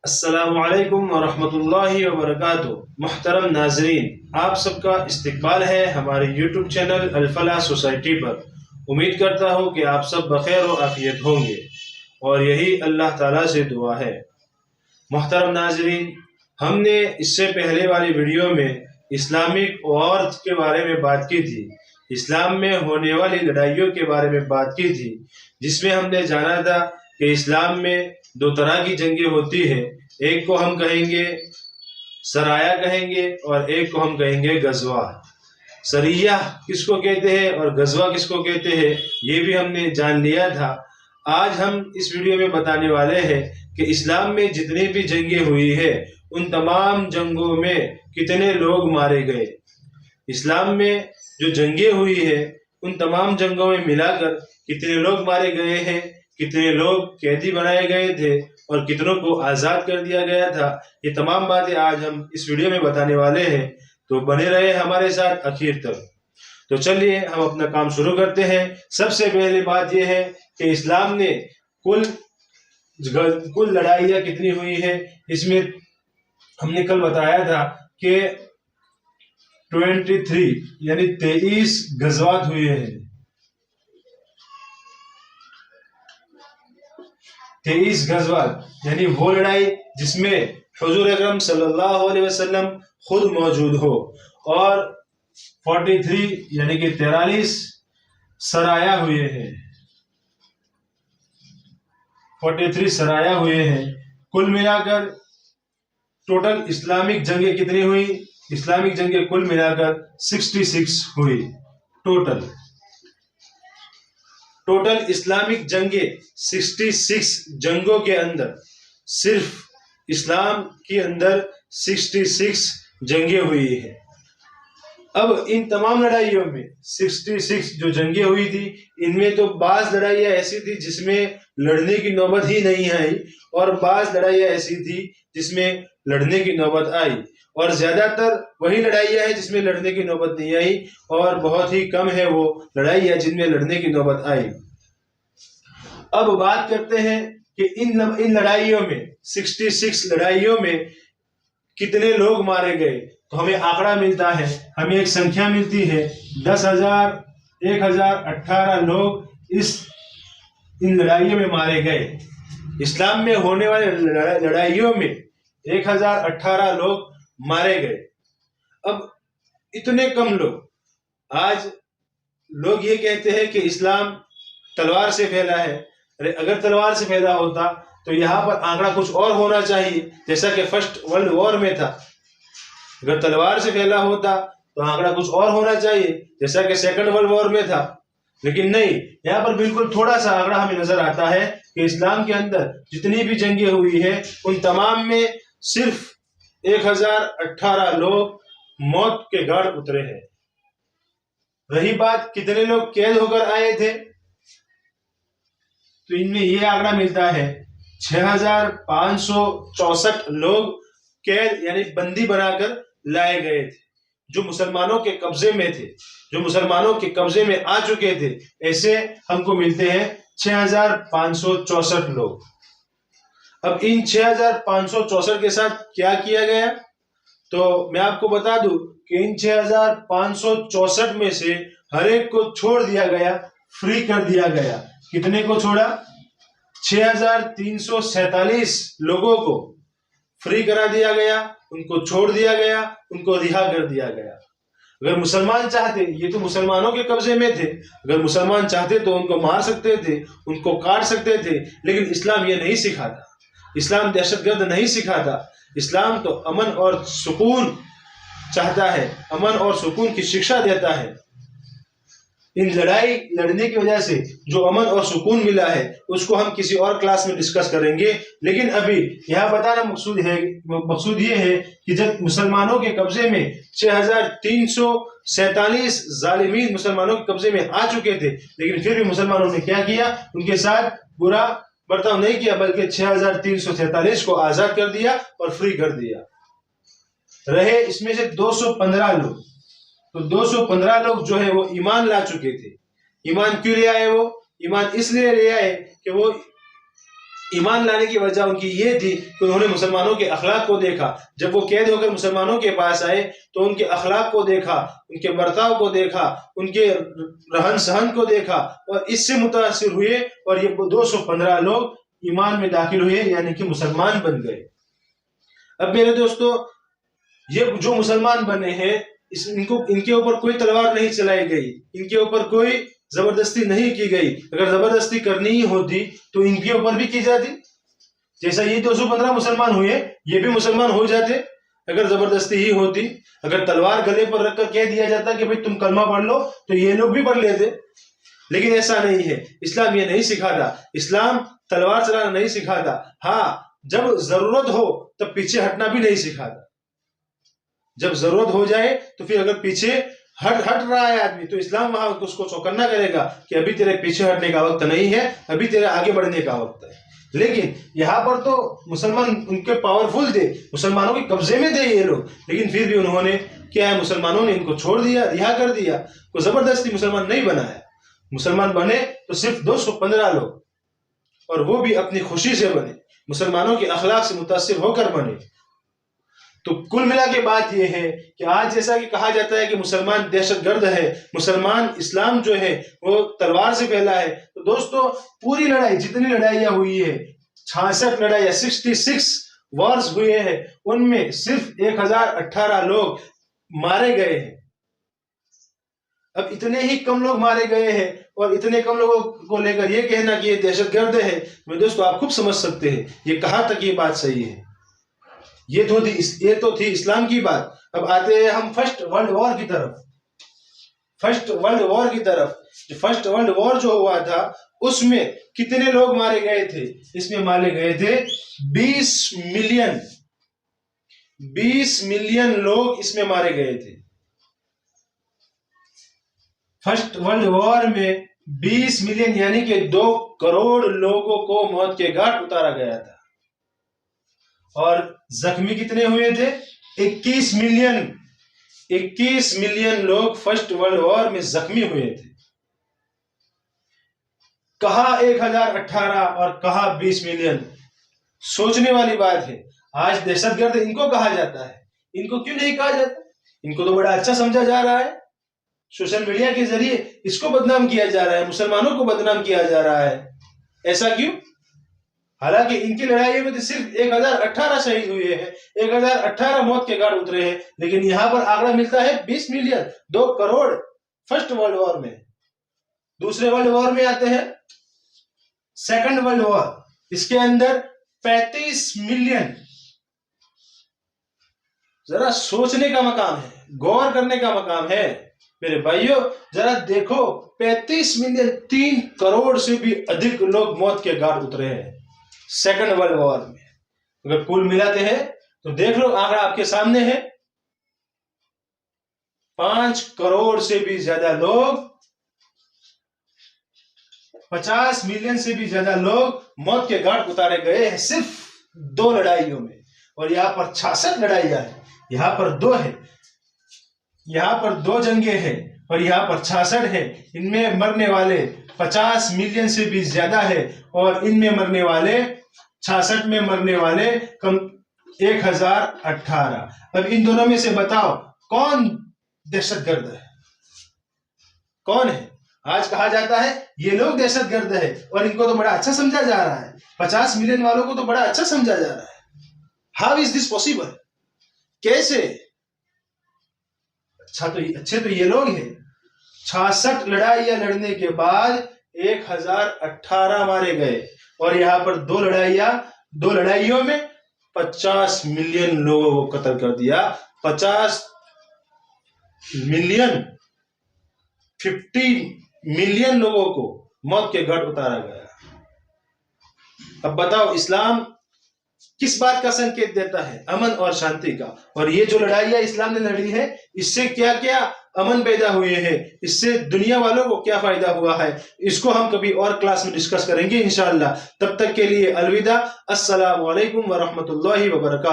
अस्सलामुअलैकुम वरहमतुल्लाहि वबरकातुहू। मुहतरम नाजरीन, आप सबका इस्तकबाल है हमारे यूट्यूब चैनल अल-फलाह सोसाइटी पर। उम्मीद करता हूँ कि आप सब बखैर व आफियत होंगे और यही अल्लाह ताला से दुआ है। मुहतरम नाजरीन, हमने इससे पहले वाली वीडियो में इस्लामिक वॉर के बारे में बात की थी, इस्लाम में होने वाली लड़ाइयों के बारे में बात की थी, जिसमें हमने जाना था कि इस्लाम में दो तरह की जंगें होती है। एक को हम कहेंगे सराया कहेंगे और एक को हम कहेंगे गजवा। सरिया किसको कहते हैं और गजवा किसको कहते हैं, ये भी हमने जान लिया था। आज हम इस वीडियो में बताने वाले हैं कि इस्लाम में जितनी भी जंगें हुई है उन तमाम जंगों में कितने लोग मारे गए। इस्लाम में जो जंगें हुई है उन तमाम जंगों में मिलाकर कितने लोग मारे गए हैं, कितने लोग कैदी बनाए गए थे और कितनों को आज़ाद कर दिया गया था, ये तमाम बातें आज हम इस वीडियो में बताने वाले हैं। तो बने रहे हमारे साथ आखिर तक। तो चलिए हम अपना काम शुरू करते हैं। सबसे पहले बात यह है कि इस्लाम ने कुल लड़ाइयाँ कितनी हुई है। इसमें हमने कल बताया था कि 23 यानी 23 गज़वात हुए हैं। 23 गज़वात यानी वो लड़ाई जिसमें हुजूर अकरम सल्लल्लाहु अलैहि वसल्लम खुद मौजूद हो, और 43 यानी कि 43 सराया हुए हैं। 43 सराया हुए हैं। कुल मिलाकर टोटल इस्लामिक जंगें कितनी हुई? इस्लामिक जंगें कुल मिलाकर 66 हुई। टोटल इस्लामिक जंगें 66 जंगों के अंदर, सिर्फ इस्लाम के अंदर 66 जंगें हुई है। अब इन तमाम लड़ाइयों में 66 जो जंगें हुई थी, इनमें तो बाज लड़ाइयाँ ऐसी थी जिसमें लड़ने की नौबत ही नहीं आई, और बाज लड़ाइयाँ ऐसी थी जिसमें लड़ने की नौबत आई, और ज्यादातर वही लड़ाइयाँ हैं जिसमें लड़ने की नौबत नहीं आई, और बहुत ही कम है वो लड़ाइयाँ जिनमें लड़ने की नौबत आई। अब बात करते हैं कि इन लड़ाइयों में 66 लड़ाइयों में कितने लोग मारे गए। तो हमें आंकड़ा मिलता है, हमें एक संख्या मिलती है 10,018 लोग इन लड़ाइयों में मारे गए। इस्लाम में होने वाले लड़ाइयों में 1018 लोग मारे गए। अब इतने कम लोग, आज लोग ये कहते हैं कि इस्लाम तलवार से फैला है। अरे अगर तलवार से फैला होता तो यहाँ पर आंकड़ा कुछ और होना चाहिए, जैसा कि फर्स्ट वर्ल्ड वॉर में था। अगर तलवार से फैला होता तो आंकड़ा कुछ और होना चाहिए, जैसा कि सेकंड वर्ल्ड वॉर में था। लेकिन नहीं, यहाँ पर बिल्कुल थोड़ा सा आंकड़ा हमें नजर आता है कि इस्लाम के अंदर जितनी भी जंगें हुई है उन तमाम में सिर्फ 1018 लोग मौत के घाट उतरे हैं। रही बात कितने लोग कैद होकर आए थे, तो इनमें यह आंकड़ा मिलता है 6564 लोग कैद यानी बंदी बनाकर लाए गए थे, जो मुसलमानों के कब्जे में थे, जो मुसलमानों के कब्जे में आ चुके थे। ऐसे हमको मिलते हैं 6564 लोग। अब इन 6564 के साथ क्या किया गया, तो मैं आपको बता दूं कि इन 6564 में से हर एक को छोड़ दिया गया, फ्री कर दिया गया। कितने को छोड़ा? 6347 लोगों को फ्री करा दिया गया, उनको छोड़ दिया गया, उनको रिहा कर दिया गया। अगर मुसलमान चाहते, ये तो मुसलमानों के कब्जे में थे, अगर मुसलमान चाहते तो उनको मार सकते थे, उनको काट सकते थे, लेकिन इस्लाम ये नहीं सिखाता। इस्लाम दहशतगर्द नहीं सिखाता। इस्लाम तो अमन और सुकून चाहता है, अमन और सुकून की शिक्षा देता है। इन लड़ाई लड़ने की वजह से जो अमन और सुकून मिला है उसको हम किसी और क्लास में डिस्कस करेंगे, लेकिन अभी यहाँ बताना मकसूद ये है कि जब मुसलमानों के कब्जे में 6347 जालिमीन मुसलमानों के कब्जे में आ चुके थे, लेकिन फिर भी मुसलमानों ने क्या किया? उनके साथ बुरा बर्ताव नहीं किया, बल्कि 6347 को आजाद कर दिया और फ्री कर दिया। रहे इसमें से 215 लोग, तो 215 लोग जो है वो ईमान ला चुके थे। ईमान क्यों ले आए? वो ईमान इसलिए ले आए कि वो ईमान लाने की वजह उनकी ये थी कि उन्होंने मुसलमानों के अखलाक को देखा। जब वो कैद होकर मुसलमानों के पास आए तो उनके अखलाक को देखा, उनके बर्ताव को देखा, उनके रहन सहन को देखा और इससे मुतासिर हुए और ये 215 लोग ईमान में दाखिल हुए, यानी कि मुसलमान बन गए। अब मेरे दोस्तों, ये जो मुसलमान बने हैं इनके ऊपर कोई तलवार नहीं चलाई गई, इनके ऊपर कोई जबरदस्ती नहीं की गई। अगर जबरदस्ती करनी ही होती तो इनके ऊपर भी की जाती। जैसा ये 215 मुसलमान हुए, ये भी मुसलमान हो जाते अगर जबरदस्ती ही होती। अगर तलवार गले पर रखकर कह दिया जाता कि भाई तुम कलमा पढ़ लो तो ये लोग भी पढ़ लेते, लेकिन ऐसा नहीं है। इस्लाम ये नहीं सिखाता, इस्लाम तलवार चलाना नहीं सिखाता। हाँ, जब जरूरत हो तब पीछे हटना भी नहीं सिखाता। जब जरूरत हो जाए तो फिर अगर पीछे हट रहा है आदमी तो इस्लाम वहां उसको चौकन्ना करेगा कि अभी तेरे पीछे हटने का वक्त नहीं है, अभी तेरे आगे बढ़ने का वक्त है। लेकिन यहाँ पर तो मुसलमान उनके पावरफुल थे, मुसलमानों के कब्जे में थे ये लोग, लेकिन फिर भी उन्होंने क्या है, मुसलमानों ने इनको छोड़ दिया, रिहा कर दिया। कोई जबरदस्ती मुसलमान नहीं बनाया। मुसलमान बने तो सिर्फ 215 लोग, और वो भी अपनी खुशी से बने, मुसलमानों के अखलाक से मुतासिर होकर बने। तो कुल मिला के बात यह है कि आज जैसा कि कहा जाता है कि मुसलमान दहशतगर्द है, मुसलमान इस्लाम जो है वो तलवार से फैला है, तो दोस्तों पूरी लड़ाई, जितनी लड़ाइयां हुई है, 66 लड़ाइयां, 66 वॉर्स हुए हैं, उनमें सिर्फ 1018 लोग मारे गए हैं। अब इतने ही कम लोग मारे गए हैं और इतने कम लोगों को लेकर ये कहना कि ये दहशतगर्द है, तो दोस्तों आप खूब समझ सकते हैं ये कहां तक ये बात सही है। ये तो थी इस्लाम की बात। अब आते हैं हम फर्स्ट वर्ल्ड वॉर की तरफ। फर्स्ट वर्ल्ड वॉर जो हुआ था उसमें कितने लोग मारे गए थे? इसमें मारे गए थे 20 मिलियन लोग इसमें मारे गए थे। फर्स्ट वर्ल्ड वॉर में 20 मिलियन यानी कि 2 करोड़ लोगों को मौत के घाट उतारा गया था। और जख्मी कितने हुए थे? 21 मिलियन लोग फर्स्ट वर्ल्ड वॉर में जख्मी हुए थे। कहा 1018 और कहा 20 मिलियन। सोचने वाली बात है। आज दहशतगर्द इनको कहा जाता है, इनको क्यों नहीं कहा जाता? इनको तो बड़ा अच्छा समझा जा रहा है। सोशल मीडिया के जरिए इसको बदनाम किया जा रहा है, मुसलमानों को बदनाम किया जा रहा है। ऐसा क्यों? हालांकि इनकी लड़ाई में तो सिर्फ 1018 शहीद हुए हैं, 1018 मौत के घाट उतरे हैं, लेकिन यहां पर आंकड़ा मिलता है 20 million, 2 crore first world war में। दूसरे वर्ल्ड वॉर में आते हैं सेकंड वर्ल्ड वॉर, इसके अंदर 35 मिलियन। जरा सोचने का मकाम है, गौर करने का मकाम है मेरे भाइयों। जरा देखो 35 मिलियन, 3 करोड़ से भी अधिक लोग मौत के घाट उतरे हैं सेकंड वर्ल्ड वॉर में। अगर कुल मिलाते हैं तो देख लो, आंकड़ा आपके सामने है। 5 करोड़ से भी ज्यादा लोग, 50 मिलियन से भी ज्यादा लोग मौत के घाट उतारे गए हैं सिर्फ 2 लड़ाइयों में। और यहां पर 66 लड़ाइयां हैं, यहां पर 2 है, यहां पर 2 जंगें हैं और यहां पर 66 है। इनमें मरने वाले 50 मिलियन से भी ज्यादा है और इनमें मरने वाले 66 में मरने वाले कम 1018। अब इन दोनों में से बताओ कौन दहशतगर्द है? कौन है? आज कहा जाता है ये लोग दहशतगर्द है और इनको तो बड़ा अच्छा समझा जा रहा है, 50 मिलियन वालों को तो बड़ा अच्छा समझा जा रहा है। How is this possible? कैसे? अच्छे तो ये लोग हैं। 66 लड़ाइयां लड़ने के बाद 1018 मारे गए और यहां पर 2 लड़ाइयों में 50 मिलियन लोगों को कत्ल कर दिया। 50 मिलियन, 50 मिलियन लोगों को मौत के घाट उतारा गया। अब बताओ इस्लाम किस बात का संकेत देता है? अमन और शांति का। और ये जो लड़ाइयां इस्लाम ने लड़ी है, इससे क्या क्या अमन पैदा हुए हैं, इससे दुनिया वालों को क्या फायदा हुआ है, इसको हम कभी और क्लास में डिस्कस करेंगे इंशाअल्लाह। तब तक के लिए अलविदा। अस्सलामु अलैकुम व रहमतुल्लाहि व बरकातहू।